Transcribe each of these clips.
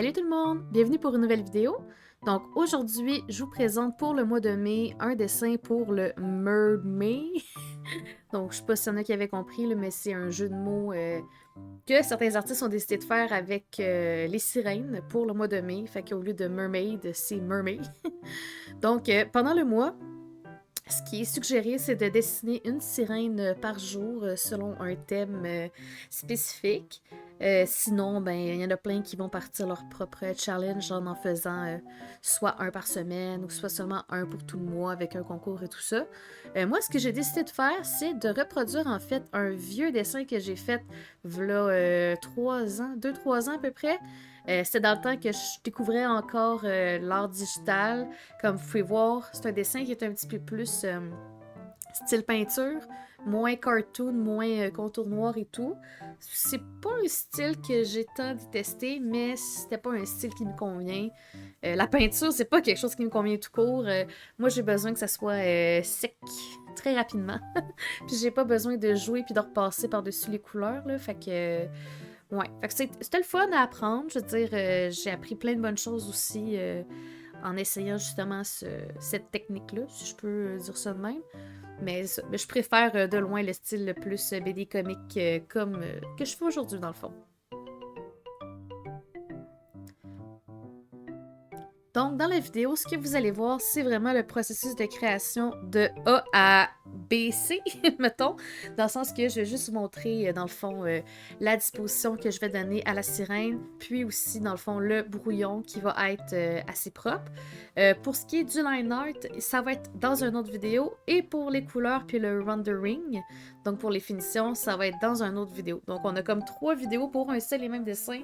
Salut tout le monde! Bienvenue pour une nouvelle vidéo. Donc aujourd'hui, je vous présente pour le mois de mai un dessin pour le Mermaid. Donc je sais pas s'il y en a qui avaient compris, là, mais c'est un jeu de mots que certains artistes ont décidé de faire avec les sirènes pour le mois de mai. Fait qu'au lieu de Mermaid, c'est Mermaid. Donc pendant le mois, ce qui est suggéré, c'est de dessiner une sirène par jour selon un thème spécifique. Sinon, ben, il y en a plein qui vont partir leur propre challenge en faisant soit un par semaine ou soit seulement un pour tout le mois avec un concours et tout ça. Moi, ce que j'ai décidé de faire, c'est de reproduire en fait un vieux dessin que j'ai fait v'là 3 ans, 2-3 ans à peu près. C'était dans le temps que je découvrais encore l'art digital. Comme vous pouvez voir, c'est un dessin qui est un petit peu plus style peinture, moins cartoon, moins contour noir et tout. C'est pas un style que j'ai tant détesté, mais c'était pas un style qui me convient. La peinture, c'est pas quelque chose qui me convient tout court. Moi, j'ai besoin que ça soit sec très rapidement. Puis j'ai pas besoin de jouer puis de repasser par-dessus les couleurs, là. Fait que... ouais. Fait que c'était le fun à apprendre. Je veux dire, j'ai appris plein de bonnes choses aussi en essayant justement cette technique-là, si je peux dire ça de même. Mais je préfère de loin le style le plus BD comique comme que je fais aujourd'hui dans le fond. Donc, dans la vidéo, ce que vous allez voir, c'est vraiment le processus de création de A à B, C, mettons, dans le sens que je vais juste vous montrer, dans le fond, la disposition que je vais donner à la sirène, puis aussi, dans le fond, le brouillon qui va être assez propre. Pour ce qui est du line art, ça va être dans une autre vidéo, et pour les couleurs puis le rendering, donc pour les finitions, ça va être dans une autre vidéo. Donc, on a comme 3 vidéos pour un seul et même dessin.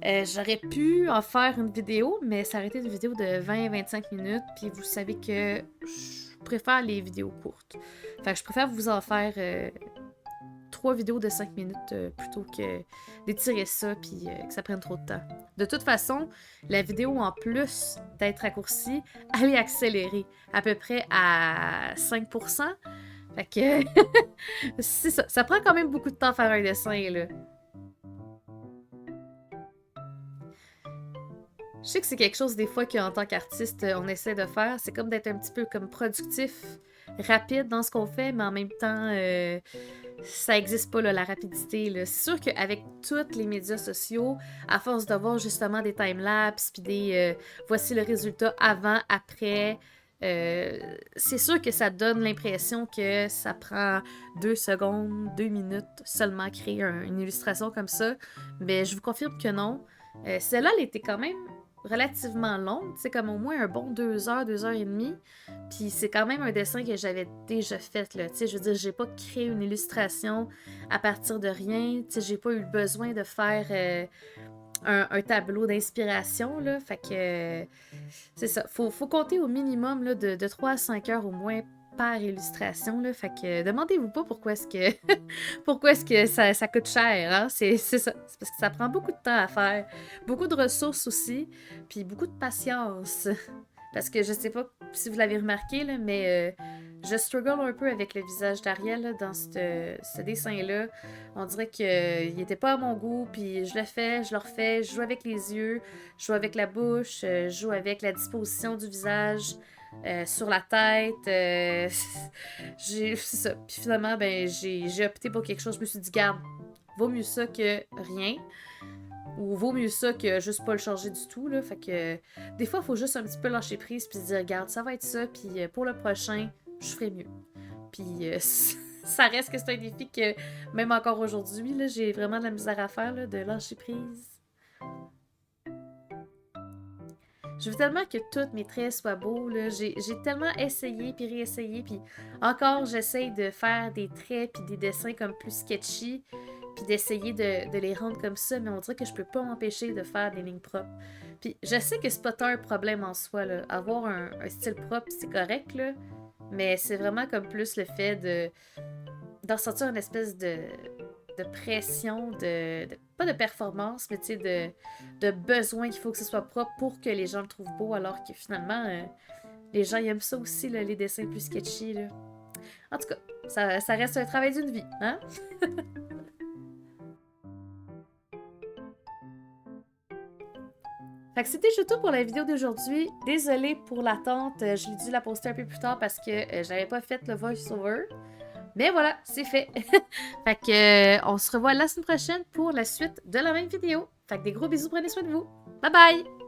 J'aurais pu en faire une vidéo, mais ça aurait été une vidéo de 20-25 minutes, puis vous savez que je préfère les vidéos courtes. Fait que je préfère vous en faire 3 vidéos de 5 minutes plutôt que d'étirer ça puis que ça prenne trop de temps. De toute façon, la vidéo, en plus d'être raccourcie, elle est accélérée à peu près à 5%. Fait que c'est ça. Ça prend quand même beaucoup de temps à faire un dessin, là. Je sais que c'est quelque chose des fois qu'en tant qu'artiste, on essaie de faire. C'est comme d'être un petit peu comme productif, rapide dans ce qu'on fait, mais en même temps, ça n'existe pas là, la rapidité. Là. C'est sûr qu'avec tous les médias sociaux, à force de voir justement des timelapses, puis des voici le résultat avant, après, c'est sûr que ça donne l'impression que ça prend 2 secondes, 2 minutes seulement à créer une illustration comme ça. Mais je vous confirme que non. Celle-là, elle était quand même relativement longue, c'est comme au moins un bon 2 heures, 2 heures et demie. Puis c'est quand même un dessin que j'avais déjà fait, là. Tu sais, je veux dire, j'ai pas créé une illustration à partir de rien. Tu sais, j'ai pas eu le besoin de faire un tableau d'inspiration, là. Fait que c'est ça. Faut compter au minimum là, de 3 à 5 heures au moins par illustration, là. Fait que demandez-vous pas pourquoi est-ce que pourquoi est-ce que ça coûte cher, hein? C'est ça. C'est parce que ça prend beaucoup de temps à faire. Beaucoup de ressources aussi, puis beaucoup de patience. Parce que je sais pas si vous l'avez remarqué, là, mais je struggle un peu avec le visage d'Ariel là, dans ce dessin-là. On dirait qu'il était pas à mon goût, puis je le fais, je le refais, je joue avec les yeux, je joue avec la bouche, je joue avec la disposition du visage. Sur la tête, c'est ça. Puis finalement, ben, j'ai opté pour quelque chose. Je me suis dit, garde, vaut mieux ça que rien. Ou vaut mieux ça que juste pas le changer du tout, là. Fait que des fois, il faut juste un petit peu lâcher prise puis se dire, regarde, ça va être ça, puis pour le prochain, je ferai mieux. Puis ça reste que c'est un défi que, même encore aujourd'hui, là, j'ai vraiment de la misère à faire, là, de lâcher prise. Je veux tellement que tous mes traits soient beaux, là. J'ai tellement essayé puis réessayé, puis encore, j'essaye de faire des traits puis des dessins comme plus sketchy, puis d'essayer de les rendre comme ça, mais on dirait que je peux pas m'empêcher de faire des lignes propres. Puis je sais que c'est pas tant un problème en soi, là. Avoir un style propre, c'est correct, là, mais c'est vraiment comme plus le fait d'en sortir une espèce de pression, pas de performance, mais tu sais, de besoin qu'il faut que ce soit propre pour que les gens le trouvent beau, alors que finalement, les gens ils aiment ça aussi, là, les dessins plus sketchy. Là. En tout cas, ça reste un travail d'une vie, hein? Fait que c'était déjà tout pour la vidéo d'aujourd'hui. Désolée pour l'attente, je l'ai dû la poster un peu plus tard parce que j'avais pas fait le voice-over. Mais voilà, c'est fait. Fait que on se revoit la semaine prochaine pour la suite de la même vidéo. Fait que des gros bisous, prenez soin de vous. Bye bye!